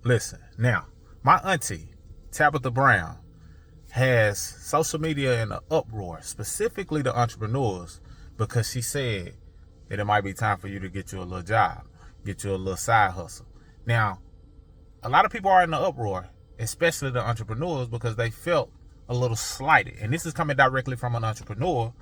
Listen, now, my auntie, Tabitha Brown, has social media in an uproar, specifically the entrepreneurs, because she said that it might be time for you to get you a little job, get you a little side hustle. Now, a lot of people are in the uproar, especially the entrepreneurs, because they felt a little slighted. And this is coming directly from an entrepreneur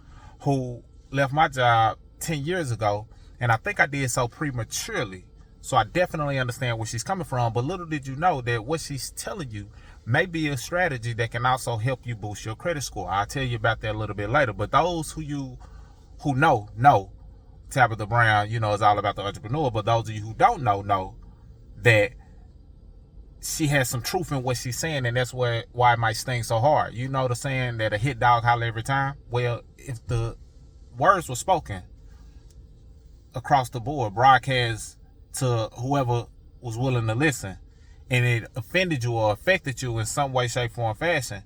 who left my job 10 years ago, and I think I did so prematurely. So I definitely understand where she's coming from, but little did you know that what she's telling you may be a strategy that can also help you boost your credit score. I'll tell you about that a little bit later. But those who know Tabitha Brown, is all about the entrepreneur. But those of you who don't know that she has some truth in what she's saying, and that's why it might sting so hard. You know the saying that a hit dog holler every time? Well, if the words were spoken across the board, broadcast to whoever was willing to listen, and it offended you or affected you in some way, shape, form, fashion,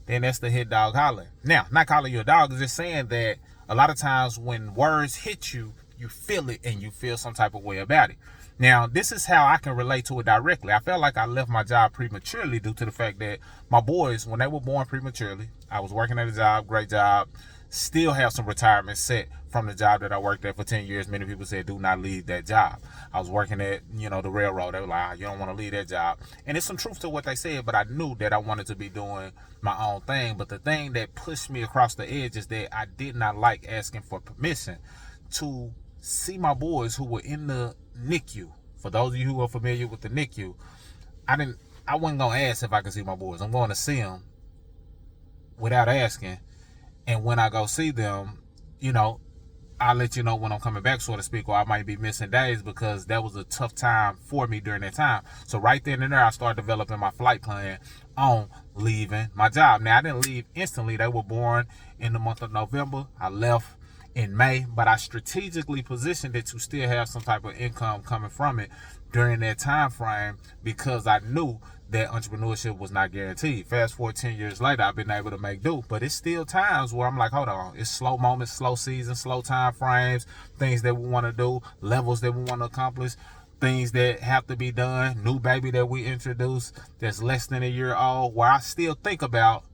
then that's the hit dog holler. Now, not calling you a dog, is just saying that a lot of times when words hit you, you feel it and you feel some type of way about it. Now, this is how I can relate to it directly. I felt like I left my job prematurely due to the fact that my boys, when they were born prematurely, I was working at a job, great job, still have some retirement set from the job that I worked at for 10 years. Many people said, do not leave that job. I was working at, the railroad. They were like, you don't want to leave that job. And there's some truth to what they said, but I knew that I wanted to be doing my own thing. But the thing that pushed me across the edge is that I did not like asking for permission to see my boys who were in the NICU. For those of you who are familiar with the NICU, I wasn't going to ask if I could see my boys. I'm going to see them without asking. And when I go see them, I'll let you know when I'm coming back, so to speak, or I might be missing days, because that was a tough time for me during that time. So right then and there, I started developing my flight plan on leaving my job. Now, I didn't leave instantly. They were born in the month of November. I left in May, but I strategically positioned it to still have some type of income coming from it during that time frame, because I knew that entrepreneurship was not guaranteed. Fast forward 10 years later, I've been able to make do, but it's still times where I'm like, hold on, it's slow moments, slow seasons, slow time frames, things that we want to do, levels that we want to accomplish, things that have to be done, new baby that we introduced that's less than a year old, where I still think about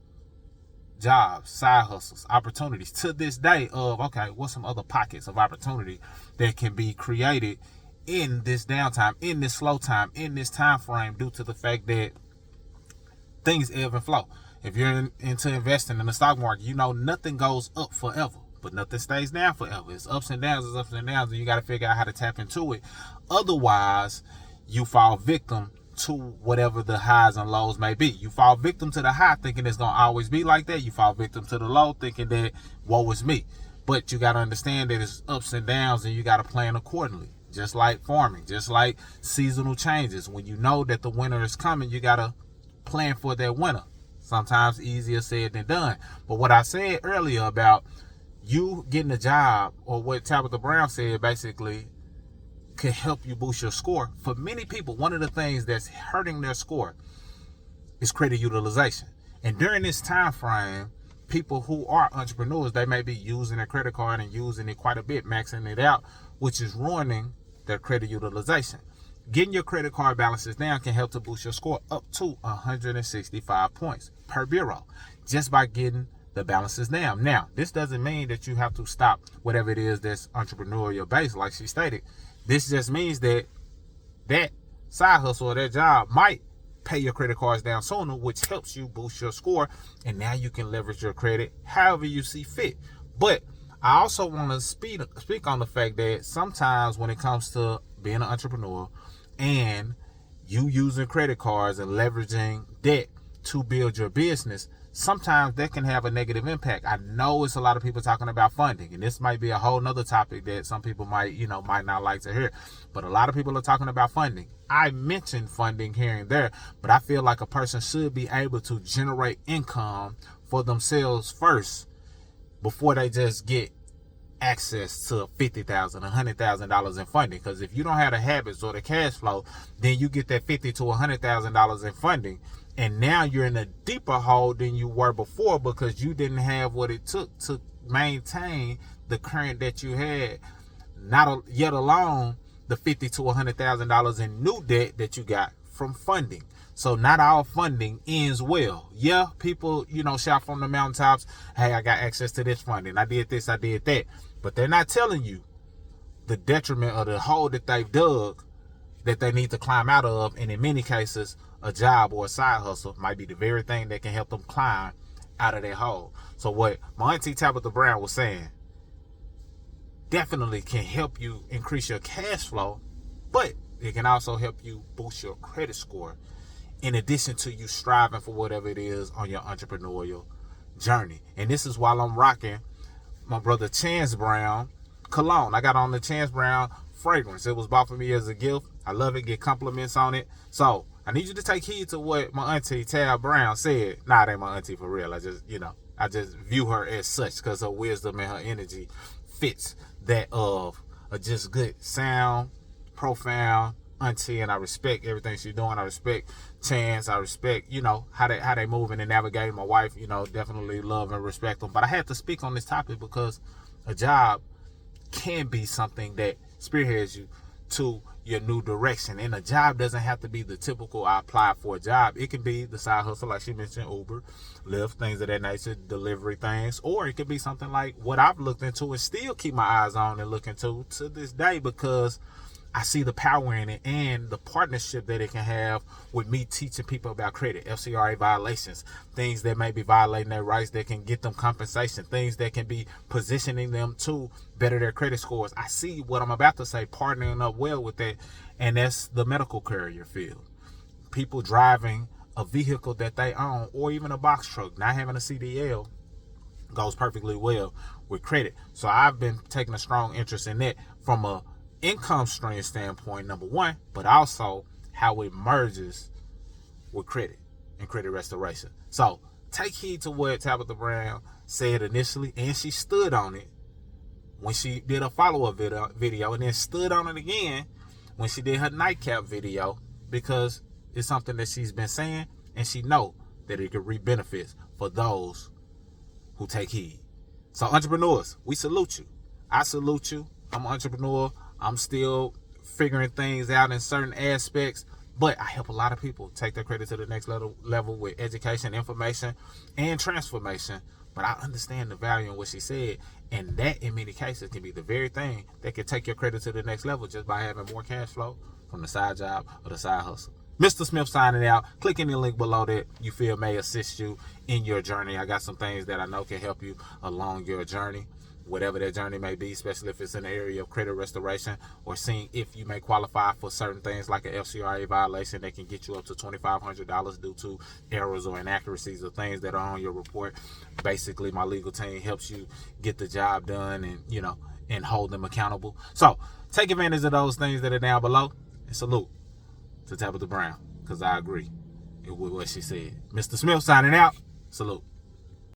jobs, side hustles, opportunities to this day of, okay, what's some other pockets of opportunity that can be created in this downtime, in this slow time, in this time frame, due to the fact that things ebb and flow. If you're into investing in the stock market, nothing goes up forever, but nothing stays down forever. It's ups and downs, and you got to figure out how to tap into it. Otherwise, you fall victim to whatever the highs and lows may be. You fall victim to the high thinking it's going to always be like that. You fall victim to the low thinking that, woe is me. But you got to understand that it's ups and downs, and you got to plan accordingly. Just like farming, just like seasonal changes. When you know that the winter is coming, you got to plan for that winter. Sometimes easier said than done. But what I said earlier about you getting a job, or what Tabitha Brown said basically, could help you boost your score. For many people, one of the things that's hurting their score is credit utilization. And during this time frame, people who are entrepreneurs, they may be using their credit card and using it quite a bit, maxing it out, which is ruining their credit utilization. Getting your credit card balances down can help to boost your score up to 165 points per bureau, just by getting the balances down. Now, this doesn't mean that you have to stop whatever it is that's entrepreneurial based, like she stated. This just means that side hustle or that job might pay your credit cards down sooner, which helps you boost your score, and now you can leverage your credit however you see fit. But I also want to speak on the fact that sometimes when it comes to being an entrepreneur and you using credit cards and leveraging debt to build your business, sometimes that can have a negative impact. I know it's a lot of people talking about funding, and this might be a whole nother topic that some people might not like to hear, but a lot of people are talking about funding. I mentioned funding here and there, but I feel like a person should be able to generate income for themselves first before they just get access to $50,000, $100,000 in funding. Because if you don't have the habits or the cash flow, then you get that $50,000 to $100,000 in funding, and now you're in a deeper hole than you were before, because you didn't have what it took to maintain the current that you had, not yet alone the $50,000 to $100,000 in new debt that you got from funding. So not all funding ends well. Yeah, people, shout from the mountaintops, hey, I got access to this funding. I did this, I did that. But they're not telling you the detriment of the hole that they've dug that they need to climb out of. And in many cases, a job or a side hustle might be the very thing that can help them climb out of that hole. So what my auntie Tabitha Brown was saying definitely can help you increase your cash flow, but it can also help you boost your credit score in addition to you striving for whatever it is on your entrepreneurial journey. And this is while I'm rocking my brother Chance Brown cologne. I got on the Chance Brown fragrance. It was bought for me as a gift. I love it, get compliments on it. So I need you to take heed to what my auntie Tab Brown said. Nah, it ain't my auntie for real. I just view her as such because her wisdom and her energy fits that of a just good, sound, profound auntie, and I respect everything she's doing. I respect Chance. I respect, how they moving and navigating. My wife, definitely love and respect them. But I had to speak on this topic because a job can be something that spearheads you to your new direction. And a job doesn't have to be the typical I applied for a job. It can be the side hustle, like she mentioned, Uber, Lyft, things of that nature, delivery things. Or it could be something like what I've looked into and still keep my eyes on and look into to this day, because I see the power in it and the partnership that it can have with me teaching people about credit, FCRA violations, things that may be violating their rights that can get them compensation, things that can be positioning them to better their credit scores. I see what I'm about to say partnering up well with that, and that's the medical carrier field. People driving a vehicle that they own or even a box truck, not having a CDL, goes perfectly well with credit. So I've been taking a strong interest in that from a income stream standpoint, number one, but also how it merges with credit and credit restoration. So take heed to what Tabitha Brown said initially, and she stood on it when she did a follow-up video, and then stood on it again when she did her nightcap video, because it's something that she's been saying, and she know that it could reap benefits for those who take heed. So entrepreneurs, we salute you. I salute you. I'm an entrepreneur. I'm still figuring things out in certain aspects, but I help a lot of people take their credit to the next level with education, information, and transformation. But I understand the value in what she said, and that in many cases can be the very thing that can take your credit to the next level just by having more cash flow from the side job or the side hustle. Mr. Smith signing out. Click any link below that you feel may assist you in your journey. I got some things that I know can help you along your journey, whatever that journey may be, especially if it's in the area of credit restoration or seeing if you may qualify for certain things like an FCRA violation that can get you up to $2,500 due to errors or inaccuracies or things that are on your report. Basically, my legal team helps you get the job done and, and hold them accountable. So take advantage of those things that are down below, and salute to Tabitha Brown, because I agree with what she said. Mr. Smith signing out. Salute.